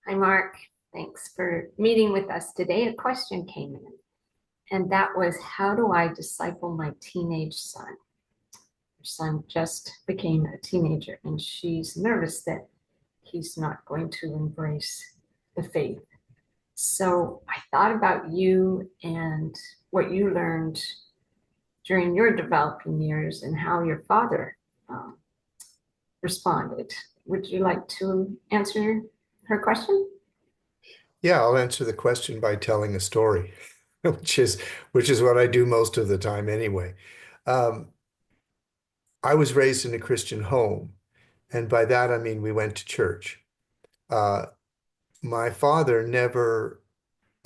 Hi, Mark. Thanks for meeting with us today. A question came in, and that was, how do I disciple my teenage son? Her son just became a teenager, and she's nervous that he's not going to embrace the faith. So I thought about you and what you learned during your developing years and how your father um, responded. Would you like to answer her question? Yeah, I'll answer the question by telling a story, which is which is what I do most of the time anyway. Um, I was raised in a Christian home, and by that I mean we went to church. Uh, my father never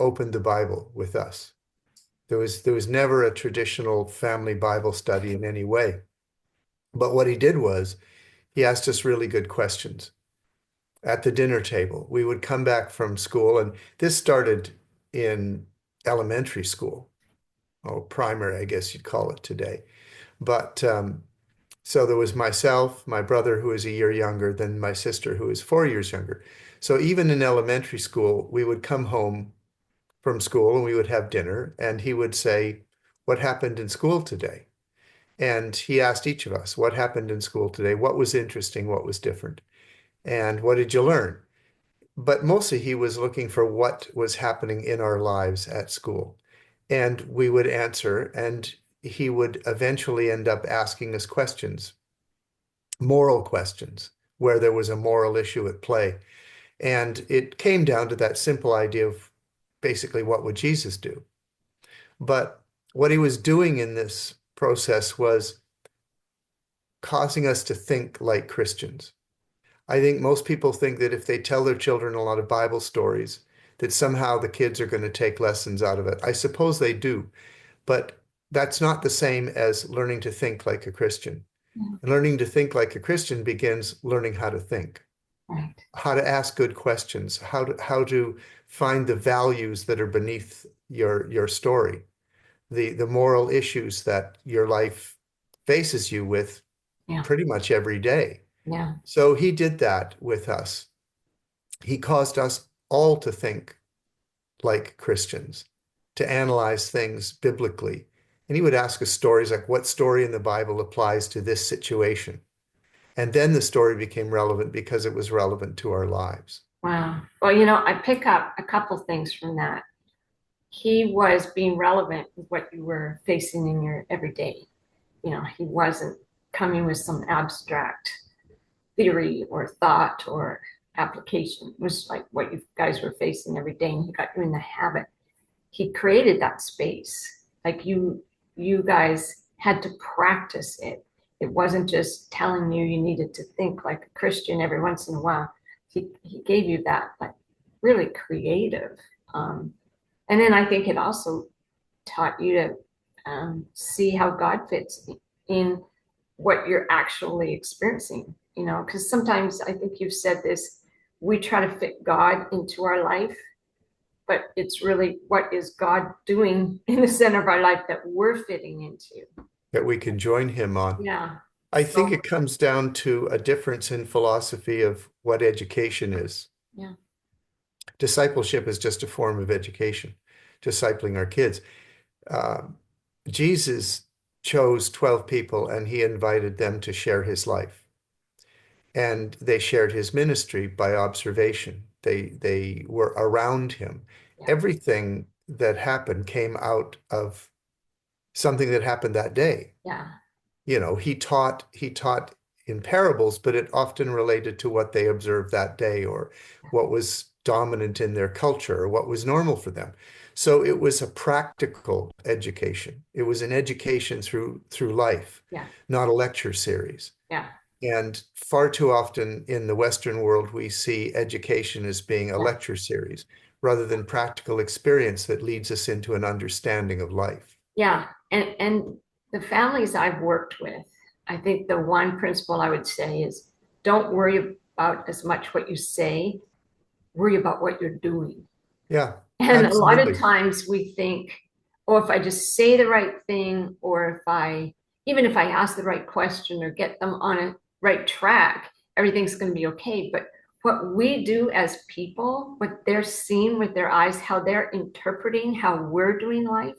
opened the Bible with us. There was never a traditional family Bible study in any way. But what he did was he asked us really good questions at the dinner table. We would come back from school, and this started in elementary school. Oh, primary, I guess you'd call it today. But so there was myself, my brother, who is a year younger than my sister, who is 4 years younger. So even in elementary school, we would come home from school and we would have dinner, and he would say, "What happened in school today?" And he asked each of us, "What happened in school today? What was interesting? What was different? And what did you learn?" But mostly he was looking for what was happening in our lives at school. And we would answer, and he would eventually end up asking us questions, moral questions, where there was a moral issue at play. And it came down to that simple idea of basically what would Jesus do? But what he was doing in this process was causing us to think like Christians. I think most people think that if they tell their children a lot of Bible stories, that somehow the kids are going to take lessons out of it. I suppose they do, but that's not the same as learning to think like a Christian. Yeah. And learning to think like a Christian begins learning how to think, Right. how to ask good questions, how to find the values that are beneath your story, the moral issues that your life faces you with Yeah. pretty much every day. Yeah. So he did that with us. He caused us all to think like Christians, to analyze things biblically. And he would ask us stories like, what story in the Bible applies to this situation? And then the story became relevant because it was relevant to our lives. Wow. Well, I pick up a couple things from that. He was being relevant with what you were facing in your everyday. He wasn't coming with some abstract theory or thought or application. It was like what you guys were facing every day, and he got you in the habit. He created that space. Like you guys had to practice it. It wasn't just telling you you needed to think like a Christian every once in a while. He gave you that like really creative. And then I think it also taught you to see how God fits in what you're actually experiencing. Because sometimes I think you've said this, we try to fit God into our life, but it's really what is God doing in the center of our life that we're fitting into. That we can join him on. Yeah. I think So, it comes down to a difference in philosophy of what education is. yeah. Discipleship is just a form of education, discipling our kids. Uh, Jesus chose 12 people and he invited them to share his life. And they shared his ministry by observation. They were around him. Yeah. Everything that happened came out of something that happened that day. Yeah. He taught in parables, but it often related to what they observed that day or what was dominant in their culture or what was normal for them. So it was a practical education. It was an education through life, Yeah. not a lecture series. Yeah. And far too often in the Western world, we see education as being a Yeah. lecture series rather than practical experience that leads us into an understanding of life. Yeah. And the families I've worked with, I think the one principle I would say is don't worry about as much what you say, worry about what you're doing. Yeah, And a lot of absolutely. times we think, oh, if I just say the right thing, or even if I ask the right question or get them on a right track, everything's going to be okay. But what we do as people, what they're seeing with their eyes, how they're interpreting how we're doing life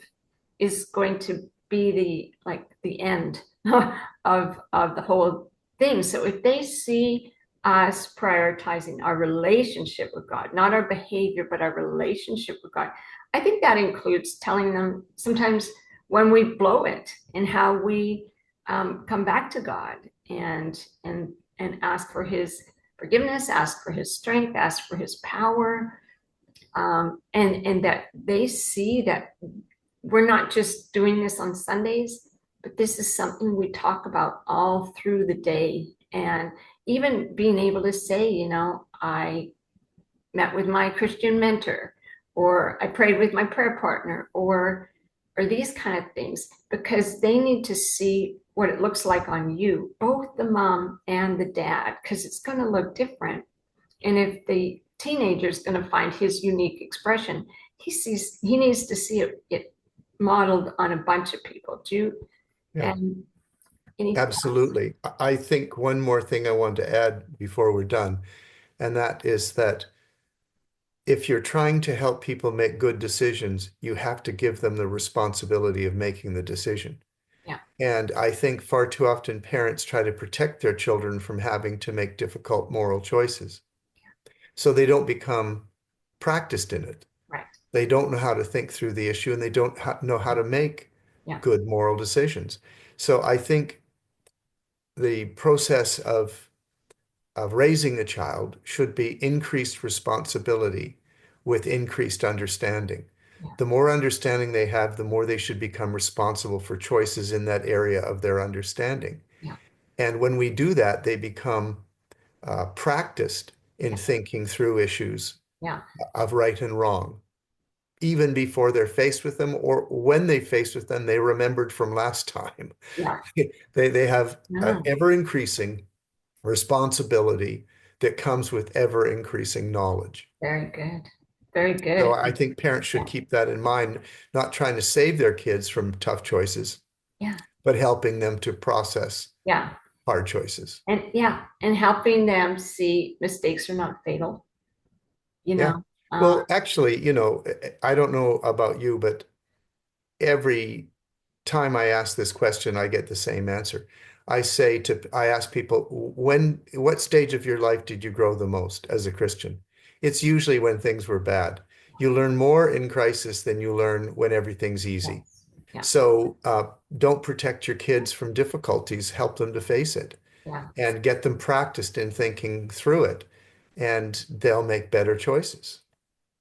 is going to be the like the end of the whole thing. So if they see us prioritizing our relationship with God, not our behavior, but our relationship with God, I think that includes telling them sometimes when we blow it and how we come back to God and ask for His forgiveness, ask for His strength, ask for His power, and that they see that we're not just doing this on Sundays, but this is something we talk about all through the day. And even being able to say, I met with my Christian mentor, or I prayed with my prayer partner, or these kind of things, because they need to see what it looks like on you, both the mom and the dad, because it's going to look different. And if the teenager is going to find his unique expression, he needs to see it modeled on a bunch of people. Do you Yeah, and any absolutely. I think one more thing I want to add before we're done, and that is that if you're trying to help people make good decisions, you have to give them the responsibility of making the decision. yeah, And I think far too often parents try to protect their children from having to make difficult moral choices. So they don't become practiced in it. right, They don't know how to think through the issue and they don't know how to make yeah, good moral decisions. So I think the process of raising a child should be increased responsibility with increased understanding. yeah, The more understanding they have, the more they should become responsible for choices in that area of their understanding. yeah, And when we do that, they become practiced in yeah, thinking through issues yeah, of right and wrong, even before they're faced with them, or when they faced with them, they remembered from last time. yeah. They have an No, ever increasing responsibility that comes with ever increasing knowledge. very good, very So good. I think parents should Yeah, keep that in mind, not trying to save their kids from tough choices, yeah, but helping them to process yeah, hard choices. and yeah, and helping them see mistakes are not fatal. You Yeah. know, Well, actually, I don't know about you, but every time I ask this question, I get the same answer. I ask people, what stage of your life did you grow the most as a Christian? It's usually when things were bad. You learn more in crisis than you learn when everything's easy. yes, yeah, So don't protect your kids from difficulties, help them to face it yeah. and get them practiced in thinking through it, and they'll make better choices.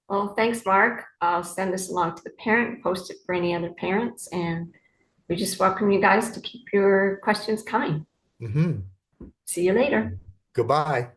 Well, thanks, Mark. I'll send this along to the parent, post it for any other parents, and we just welcome you guys to keep your questions coming. Hmm. See you later. Goodbye.